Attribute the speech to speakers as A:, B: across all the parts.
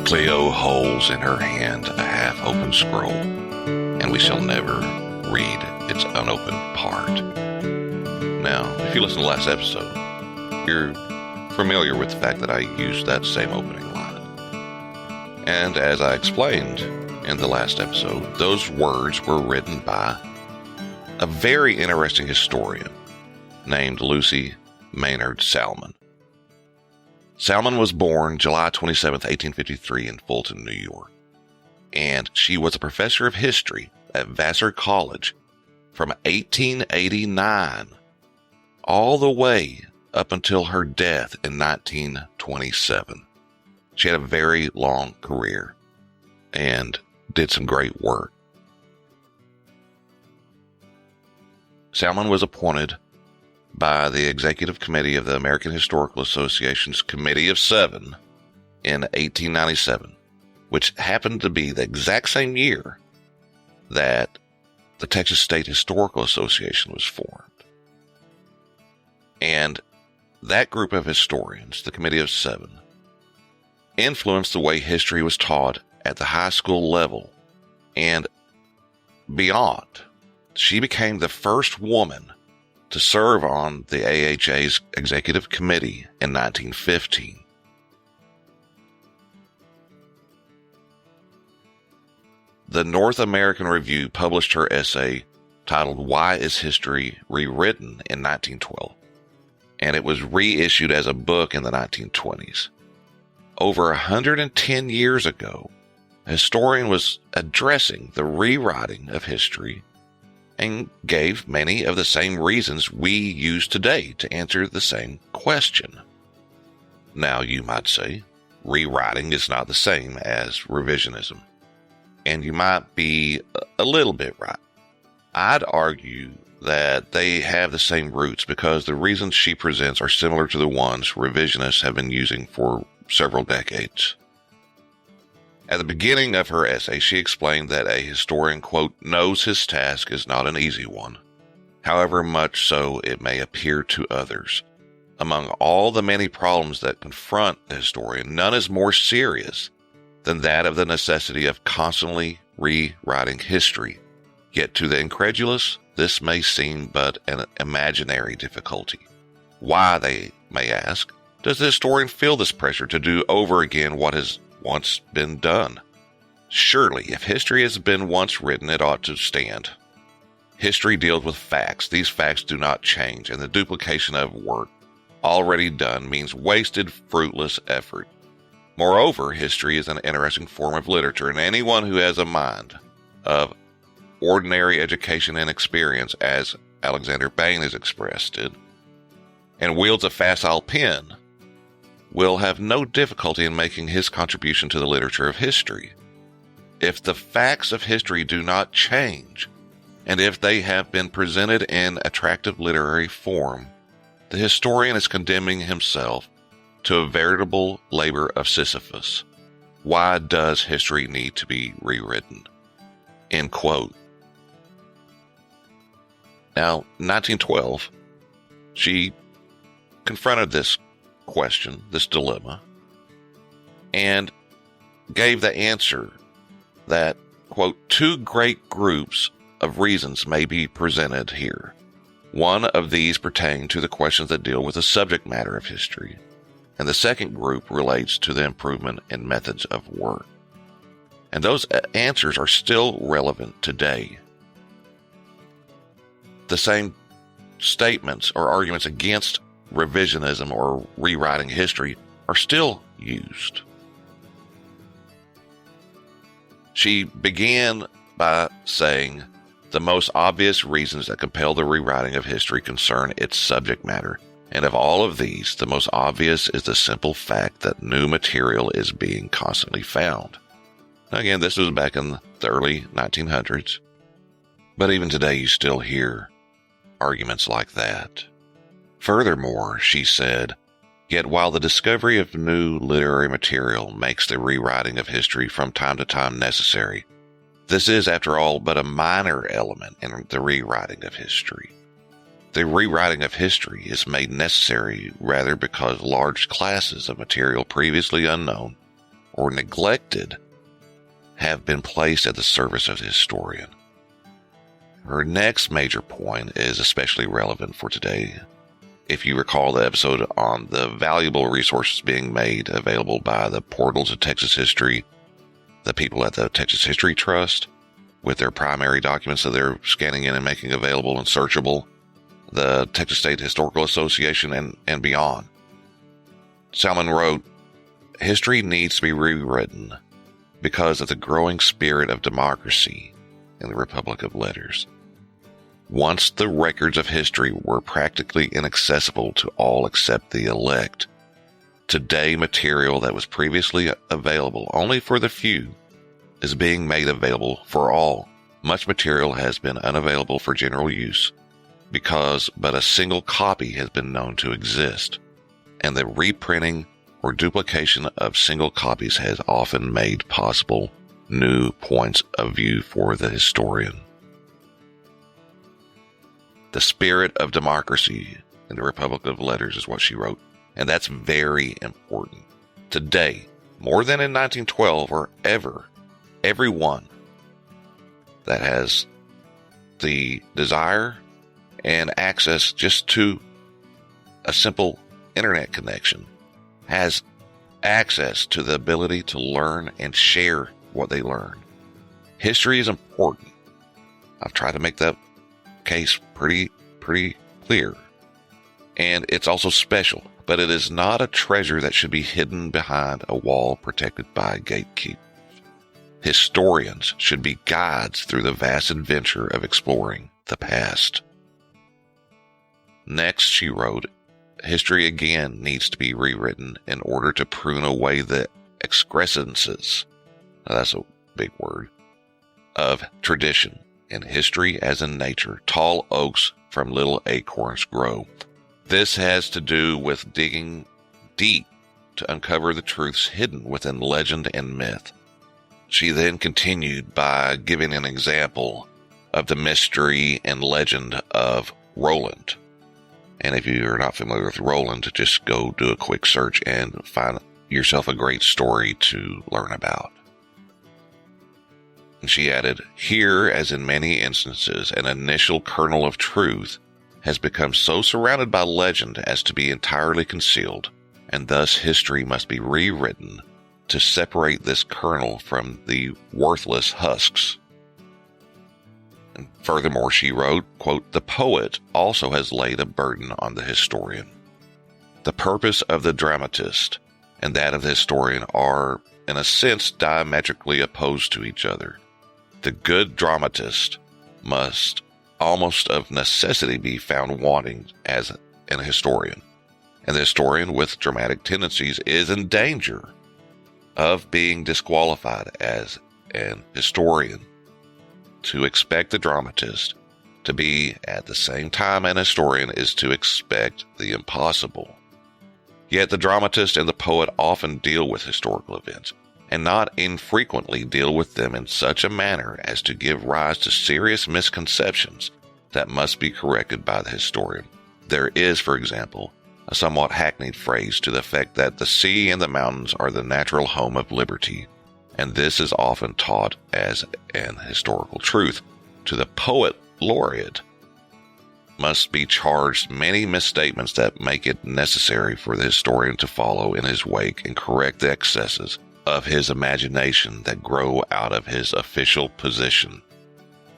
A: Clio holds in her hand a half-open scroll, and we shall never read its unopened part. Now, if you listen to the last episode, you're familiar with the fact that I used that same opening line. And as I explained in the last episode, those words were written by a very interesting historian named Lucy Maynard Salmon. Salmon was born July 27, 1853 in Fulton, New York, and she was a professor of history at Vassar College from 1889 all the way up until her death in 1927. She had a very long career and did some great work. Salmon was appointed by the Executive Committee of the American Historical Association's Committee of Seven in 1897, which happened to be the exact same year that the Texas State Historical Association was formed. And that group of historians, the Committee of Seven, influenced the way history was taught at the high school level and beyond. She became the first woman to serve on the AHA's executive committee in 1915. The North American Review published her essay titled "Why is History Rewritten?" in 1912, and it was reissued as a book in the 1920s. Over 110 years ago, a historian was addressing the rewriting of history and gave many of the same reasons we use today to answer the same question. Now, you might say, rewriting is not the same as revisionism, and you might be a little bit right. I'd argue that they have the same roots because the reasons she presents are similar to the ones revisionists have been using for several decades. At the beginning of her essay, she explained that a historian, quote, knows his task is not an easy one, however much so it may appear to others. Among all the many problems that confront the historian, none is more serious than that of the necessity of constantly rewriting history. Yet to the incredulous, this may seem but an imaginary difficulty. Why, they may ask, does the historian feel this pressure to do over again what has once been done? Surely, if history has been once written, it ought to stand. History deals with facts. These facts do not change, and the duplication of work already done means wasted, fruitless effort. Moreover, history is an interesting form of literature, and anyone who has a mind of ordinary education and experience, as Alexander Bain has expressed it, and wields a facile pen, will have no difficulty in making his contribution to the literature of history. If the facts of history do not change, and if they have been presented in attractive literary form, the historian is condemning himself to a veritable labor of Sisyphus. Why does history need to be rewritten? End quote. Now, 1912, she confronted this question, this dilemma, and gave the answer that, quote, two great groups of reasons may be presented here. One of these pertain to the questions that deal with the subject matter of history, and the second group relates to the improvement in methods of work. And those answers are still relevant today. The same statements or arguments against revisionism or rewriting history are still used. She began by saying the most obvious reasons that compel the rewriting of history concern its subject matter, and of all of these, the most obvious is the simple fact that new material is being constantly found. Now again, this was back in the early 1900s, but even today you still hear arguments like that. Furthermore, she said, yet while the discovery of new literary material makes the rewriting of history from time to time necessary, this is, after all, but a minor element in the rewriting of history. The rewriting of history is made necessary rather because large classes of material previously unknown or neglected have been placed at the service of the historian. Her next major point is especially relevant for today. If you recall the episode on the valuable resources being made available by the Portals of Texas History, the people at the Texas History Trust, with their primary documents that they're scanning in and making available and searchable, the Texas State Historical Association, and beyond. Salmon wrote, "History needs to be rewritten because of the growing spirit of democracy in the Republic of Letters. Once the records of history were practically inaccessible to all except the elect. Today, material that was previously available only for the few is being made available for all. Much material has been unavailable for general use because but a single copy has been known to exist, and the reprinting or duplication of single copies has often made possible new points of view for the historian." The spirit of democracy in the Republic of Letters is what she wrote, and that's very important. Today, more than in 1912 or ever, everyone that has the desire and access just to a simple internet connection has access to the ability to learn and share what they learn. History is important. I've tried to make that case pretty clear. And it's also special, but it is not a treasure that should be hidden behind a wall protected by gatekeepers. Historians should be guides through the vast adventure of exploring the past. Next, she wrote, "History again needs to be rewritten in order to prune away the excrescences," now that's a big word, "of tradition. In history as in nature, tall oaks from little acorns grow." This has to do with digging deep to uncover the truths hidden within legend and myth. She then continued by giving an example of the mystery and legend of Roland. And if you're not familiar with Roland, just go do a quick search and find yourself a great story to learn about. And she added, "Here, as in many instances, an initial kernel of truth has become so surrounded by legend as to be entirely concealed, and thus history must be rewritten to separate this kernel from the worthless husks." And furthermore, she wrote, quote, "The poet also has laid a burden on the historian. The purpose of the dramatist and that of the historian are, in a sense, diametrically opposed to each other. The good dramatist must almost of necessity be found wanting as an historian, and the historian with dramatic tendencies is in danger of being disqualified as an historian. To expect the dramatist to be at the same time an historian is to expect the impossible. Yet the dramatist and the poet often deal with historical events, and not infrequently deal with them in such a manner as to give rise to serious misconceptions that must be corrected by the historian. There is, for example, a somewhat hackneyed phrase to the effect that the sea and the mountains are the natural home of liberty, and this is often taught as an historical truth. To the poet laureate must be charged many misstatements that make it necessary for the historian to follow in his wake and correct the excesses of his imagination that grow out of his official position.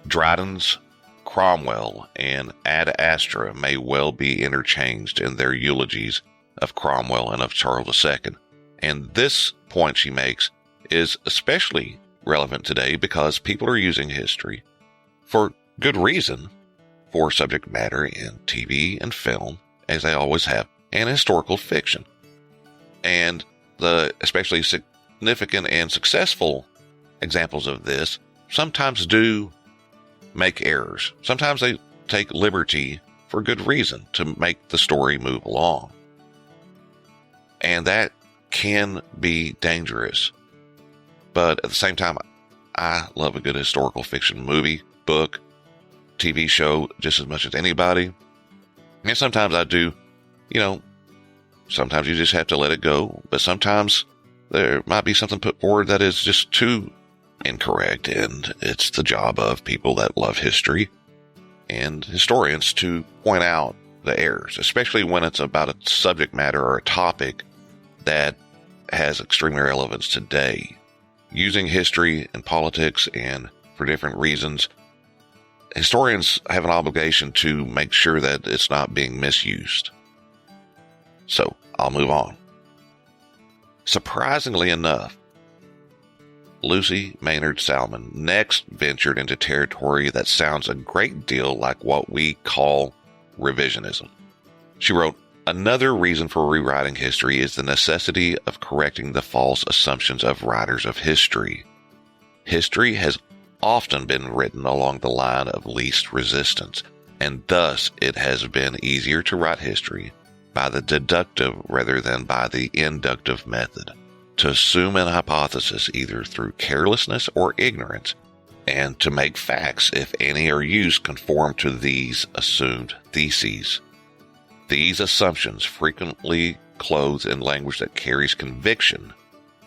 A: Dryden's Cromwell and Ad Astra may well be interchanged in their eulogies of Cromwell and of Charles II. And this point she makes is especially relevant today because people are using history for good reason for subject matter in TV and film, as they always have, and historical fiction. And the especially significant and successful examples of this sometimes do make errors. Sometimes they take liberty for good reason to make the story move along. And that can be dangerous. But at the same time, I love a good historical fiction movie, book, TV show just as much as anybody. And sometimes I do, sometimes you just have to let it go. But sometimes there might be something put forward that is just too incorrect, and it's the job of people that love history and historians to point out the errors, especially when it's about a subject matter or a topic that has extreme relevance today. Using history and politics and for different reasons, historians have an obligation to make sure that it's not being misused. So, I'll move on. Surprisingly enough, Lucy Maynard Salmon next ventured into territory that sounds a great deal like what we call revisionism. She wrote, "Another reason for rewriting history is the necessity of correcting the false assumptions of writers of history. History has often been written along the line of least resistance, and thus it has been easier to write history by the deductive rather than by the inductive method, to assume an hypothesis either through carelessness or ignorance, and to make facts, if any are used, conform to these assumed theses. These assumptions, frequently clothed in language that carries conviction,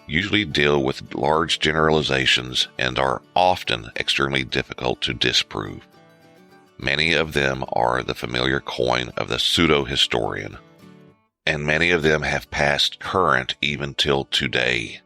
A: usually deal with large generalizations and are often extremely difficult to disprove. Many of them are the familiar coin of the pseudo-historian, and many of them have passed current even till today."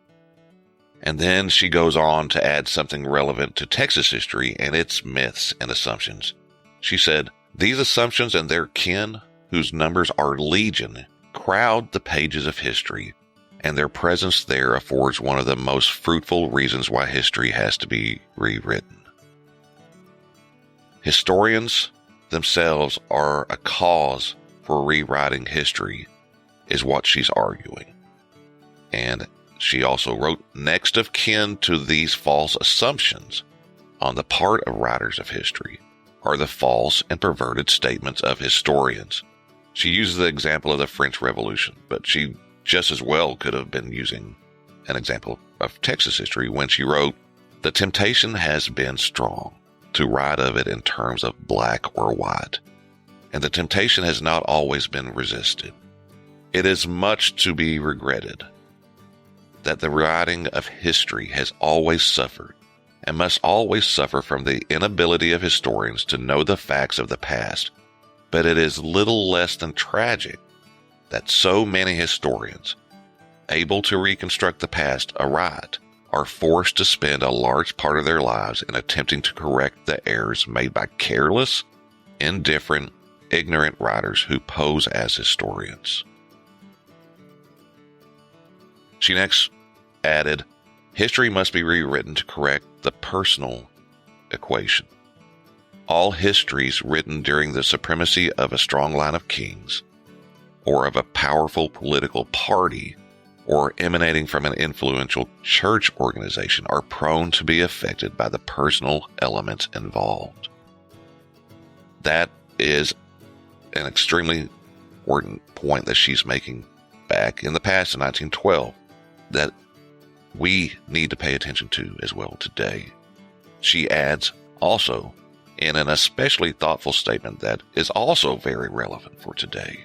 A: And then she goes on to add something relevant to Texas history and its myths and assumptions. She said, "These assumptions and their kin, whose numbers are legion, crowd the pages of history, and their presence there affords one of the most fruitful reasons why history has to be rewritten." Historians themselves are a cause for rewriting history, is what she's arguing. And she also wrote, "Next of kin to these false assumptions on the part of writers of history are the false and perverted statements of historians." She uses the example of the French Revolution, but she just as well could have been using an example of Texas history when she wrote, "The temptation has been strong to write of it in terms of black or white, and the temptation has not always been resisted. It is much to be regretted that the writing of history has always suffered and must always suffer from the inability of historians to know the facts of the past, but it is little less than tragic that so many historians, able to reconstruct the past aright, are forced to spend a large part of their lives in attempting to correct the errors made by careless, indifferent, ignorant writers who pose as historians." She next added, "History must be rewritten to correct the personal equation. All histories written during the supremacy of a strong line of kings, or of a powerful political party, or emanating from an influential church organization are prone to be affected by the personal elements involved." That is an extremely important point that she's making back in the past in 1912 that we need to pay attention to as well today. She adds also in an especially thoughtful statement that is also very relevant for today.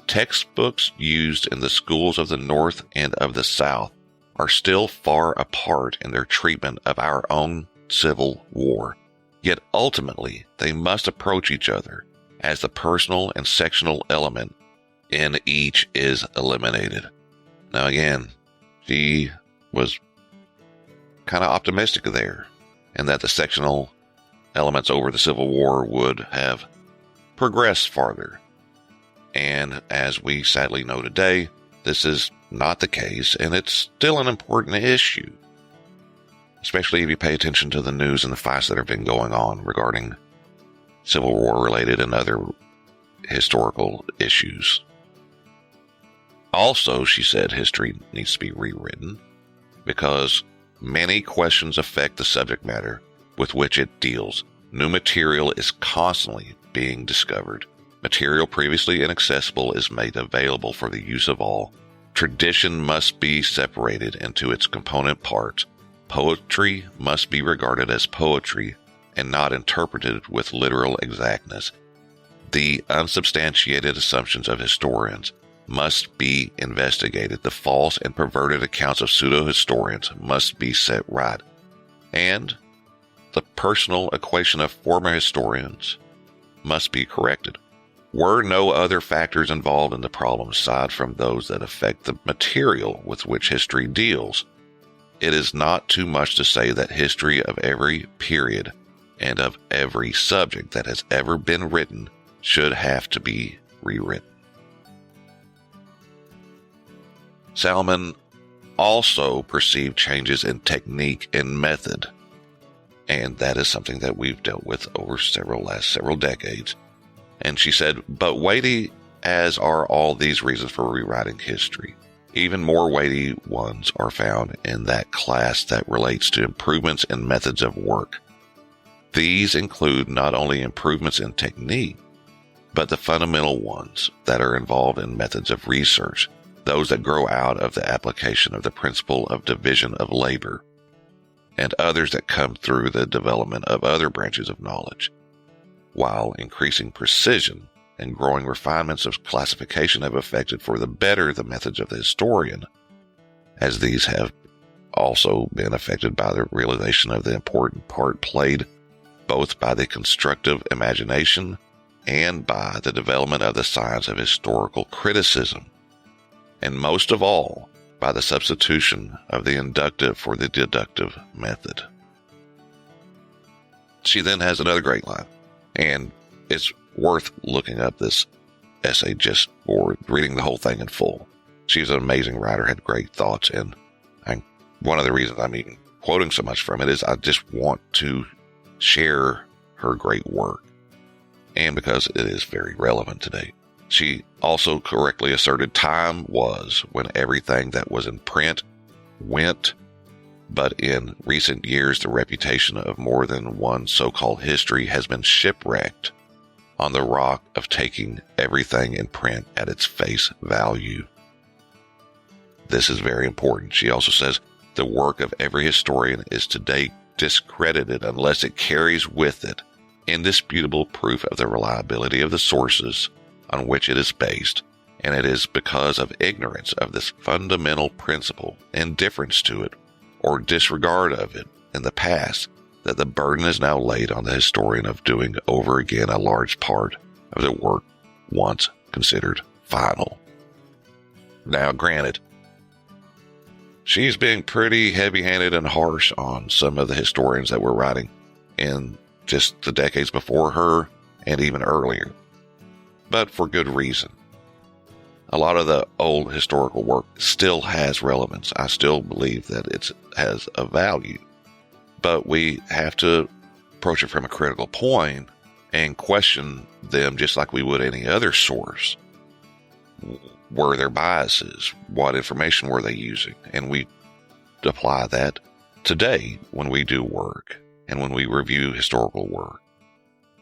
A: Textbooks used in the schools of the North and of the South are still far apart in their treatment of our own Civil War, yet ultimately they must approach each other as the personal and sectional element in each is eliminated. Now again, she was kind of optimistic there, and that the sectional elements over the Civil War would have progressed farther. And as we sadly know today, this is not the case, and it's still an important issue, especially if you pay attention to the news and the fights that have been going on regarding Civil War related and other historical issues. Also, she said history needs to be rewritten because many questions affect the subject matter with which it deals. New material is constantly being discovered. Material previously inaccessible is made available for the use of all. Tradition must be separated into its component parts. Poetry must be regarded as poetry and not interpreted with literal exactness. The unsubstantiated assumptions of historians must be investigated. The false and perverted accounts of pseudo-historians must be set right. And the personal equation of former historians must be corrected. Were no other factors involved in the problem aside from those that affect the material with which history deals, it is not too much to say that history of every period and of every subject that has ever been written should have to be rewritten. Salmon also perceived changes in technique and method, and that is something that we've dealt with over last several decades. And she said, but weighty as are all these reasons for rewriting history, even more weighty ones are found in that class that relates to improvements in methods of work. These include not only improvements in technique, but the fundamental ones that are involved in methods of research, those that grow out of the application of the principle of division of labor, and others that come through the development of other branches of knowledge, while increasing precision and growing refinements of classification have affected for the better the methods of the historian, as these have also been affected by the realization of the important part played both by the constructive imagination and by the development of the science of historical criticism, and most of all, by the substitution of the inductive for the deductive method. She then has another great line, and it's worth looking up this essay just for reading the whole thing in full. She's an amazing writer, had great thoughts, and one of the reasons I'm even quoting so much from it is I just want to share her great work, and because it is very relevant today. She also correctly asserted time was when everything that was in print went, but in recent years the reputation of more than one so-called history has been shipwrecked on the rock of taking everything in print at its face value. This is very important. She also says the work of every historian is today discredited unless it carries with it indisputable proof of the reliability of the sources on which it is based, and it is because of ignorance of this fundamental principle, indifference to it, or disregard of it in the past, that the burden is now laid on the historian of doing over again a large part of the work once considered final. Now, granted, she's being pretty heavy-handed and harsh on some of the historians that were writing in just the decades before her and even earlier, but for good reason. A lot of the old historical work still has relevance. I still believe that it has a value, but we have to approach it from a critical point and question them just like we would any other source. Were there biases? What information were they using? And we apply that today when we do work and when we review historical work.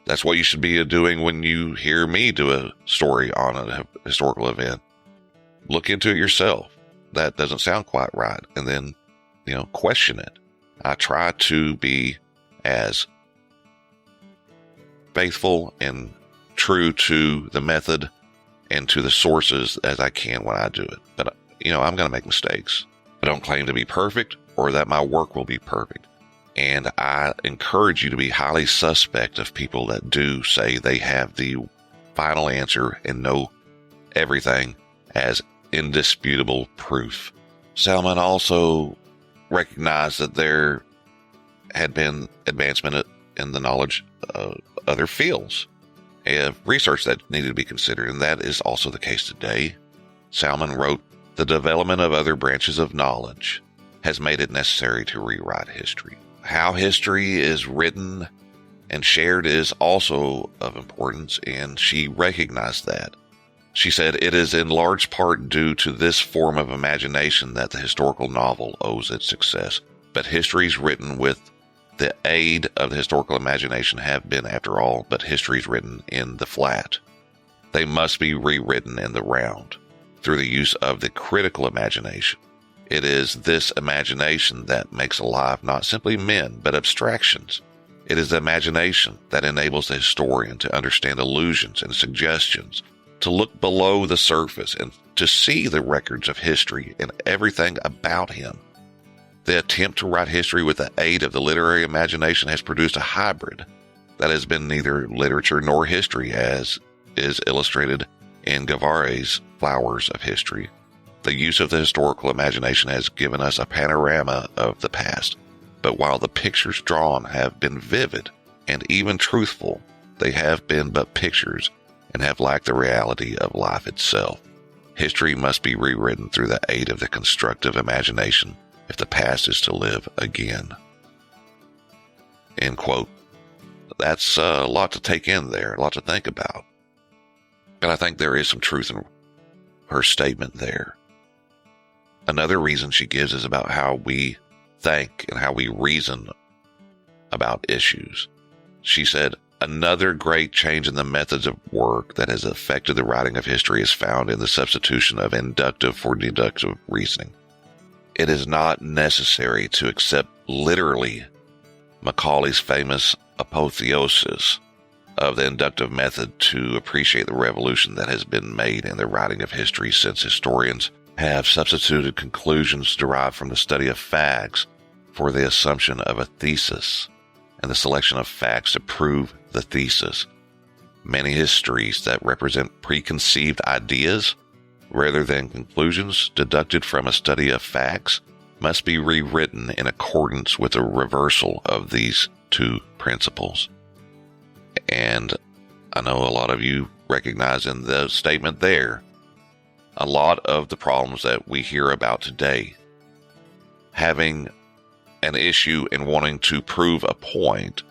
A: That's what you should be doing when you hear me do a story on a historical event. Look into it yourself. That doesn't sound quite right. And then, question it. I try to be as faithful and true to the method and to the sources as I can when I do it. But, I'm going to make mistakes. I don't claim to be perfect or that my work will be perfect. And I encourage you to be highly suspect of people that do say they have the final answer and know everything as indisputable proof. Salmon also recognized that there had been advancement in the knowledge of other fields of research that needed to be considered, and that is also the case today. Salmon wrote, "The development of other branches of knowledge has made it necessary to rewrite history. How history is written and shared is also of importance," and she recognized that. She said, "It is in large part due to this form of imagination that the historical novel owes its success. But histories written with the aid of the historical imagination have been, after all, but histories written in the flat. They must be rewritten in the round, through the use of the critical imagination. It is this imagination that makes alive not simply men, but abstractions. It is the imagination that enables the historian to understand allusions and suggestions, to look below the surface and to see the records of history and everything about him. The attempt to write history with the aid of the literary imagination has produced a hybrid that has been neither literature nor history, as is illustrated in Gavare's Flowers of History. The use of the historical imagination has given us a panorama of the past, but while the pictures drawn have been vivid and even truthful, they have been but pictures and have lacked the reality of life itself. History must be rewritten through the aid of the constructive imagination if the past is to live again. End quote. That's a lot to take in there, a lot to think about. But I think there is some truth in her statement there. Another reason she gives is about how we think and how we reason about issues. She said, another great change in the methods of work that has affected the writing of history is found in the substitution of inductive for deductive reasoning. It is not necessary to accept literally Macaulay's famous apotheosis of the inductive method to appreciate the revolution that has been made in the writing of history, since historians have substituted conclusions derived from the study of facts for the assumption of a thesis and the selection of facts to prove the thesis. Many histories that represent preconceived ideas rather than conclusions deducted from a study of facts must be rewritten in accordance with a reversal of these two principles. And I know a lot of you recognize in the statement there a lot of the problems that we hear about today. Having an issue in wanting to prove a point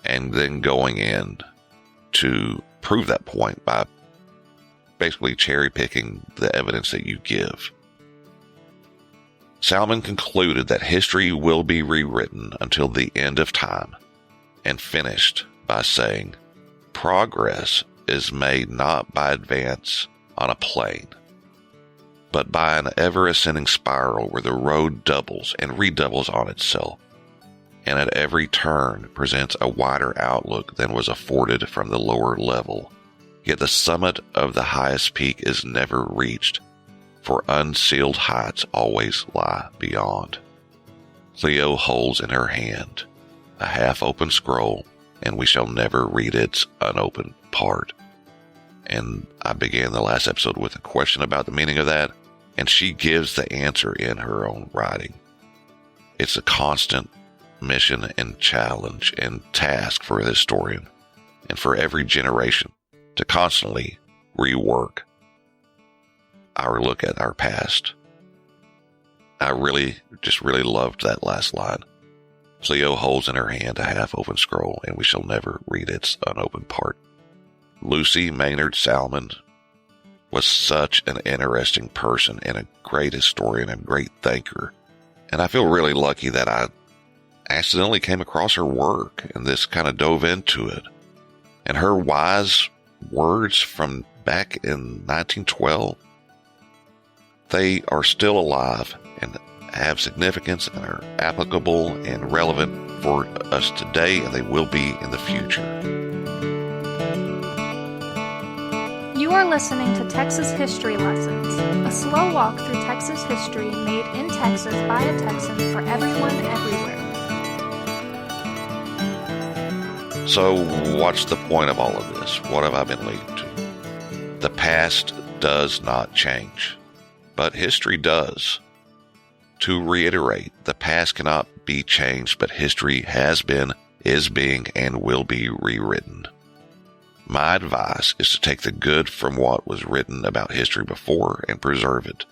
A: and then going in to prove that point by basically cherry picking the evidence that you give. Salmon concluded that history will be rewritten until the end of time, and finished by saying, progress is made not by advance on a plane, but by an ever-ascending spiral where the road doubles and redoubles on itself, and at every turn presents a wider outlook than was afforded from the lower level. Yet the summit of the highest peak is never reached, for unsealed heights always lie beyond. Clio holds in her hand a half-open scroll, and we shall never read its unopened part. And I began the last episode with a question about the meaning of that, and she gives the answer in her own writing. It's a constant mission and challenge and task for a historian, and for every generation, to constantly rework our look at our past. I really loved that last line. Clio holds in her hand a half-open scroll, and we shall never read its unopened part. Lucy Maynard Salmon was such an interesting person and a great historian and great thinker. And I feel really lucky that I accidentally came across her work and this kind of dove into it. And her wise words from back in 1912, they are still alive and have significance and are applicable and relevant for us today, and they will be in the future.
B: You are listening to Texas History Lessons, a slow walk through Texas history made in Texas by a Texan for everyone everywhere.
A: So, what's the point of all of this? What have I been leading to? The past does not change, but history does. To reiterate, the past cannot be changed, but history has been, is being, and will be rewritten. My advice is to take the good from what was written about history before and preserve it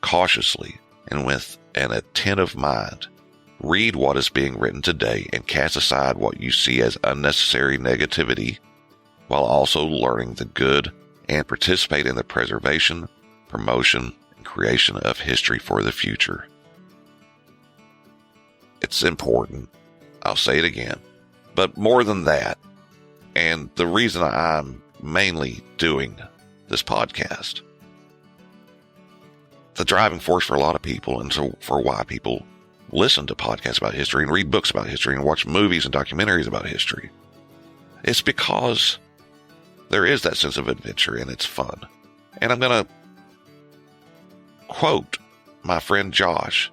A: cautiously and with an attentive mind. Read what is being written today and cast aside what you see as unnecessary negativity, while also learning the good, and participate in the preservation, promotion, and creation of history for the future. It's important. I'll say it again. But more than that, and the reason I'm mainly doing this podcast, the driving force for a lot of people, and so for why people listen to podcasts about history and read books about history and watch movies and documentaries about history, it's because there is that sense of adventure and it's fun. And I'm going to quote my friend Josh,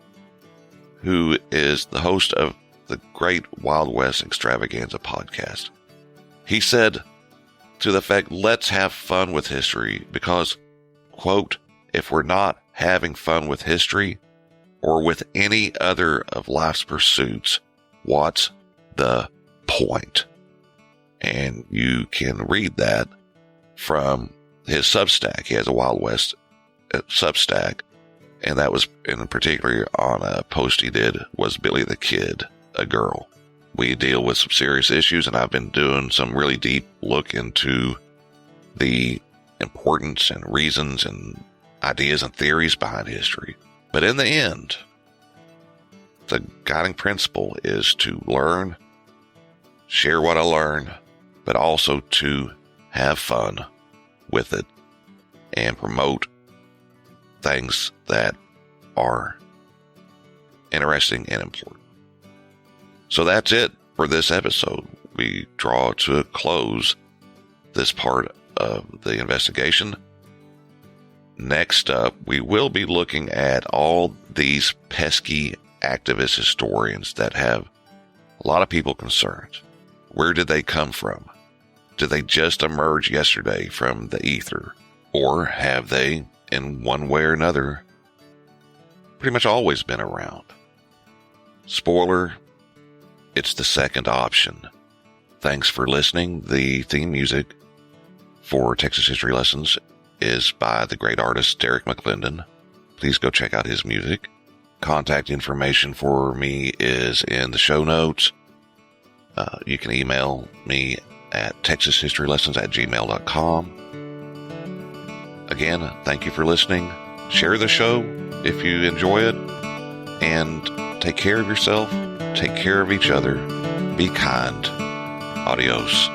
A: who is the host of the Great Wild West Extravaganza podcast. He said to the effect, let's have fun with history because, quote, if we're not having fun with history or with any other of life's pursuits, what's the point? And you can read that from his Substack. He has a Wild West Substack, and that was in particular on a post he did, was Billy the Kid a girl? We deal with some serious issues, and I've been doing some really deep look into the importance and reasons and ideas and theories behind history. But in the end, the guiding principle is to learn, share what I learn, but also to have fun with it and promote things that are interesting and important. So that's it for this episode. We draw to a close this part of the investigation. Next up, we will be looking at all these pesky activist historians that have a lot of people concerned. Where did they come from? Did they just emerge yesterday from the ether? Or have they, in one way or another, pretty much always been around? Spoiler, it's the second option. Thanks for listening. The theme music for Texas History Lessons is by the great artist Derek McClendon. Please go check out his music. Contact information for me is in the show notes. You can email me at texashistorylessons@gmail.com. Again, thank you for listening. Share the show if you enjoy it. And take care of yourself. Take care of each other. Be kind. Adios.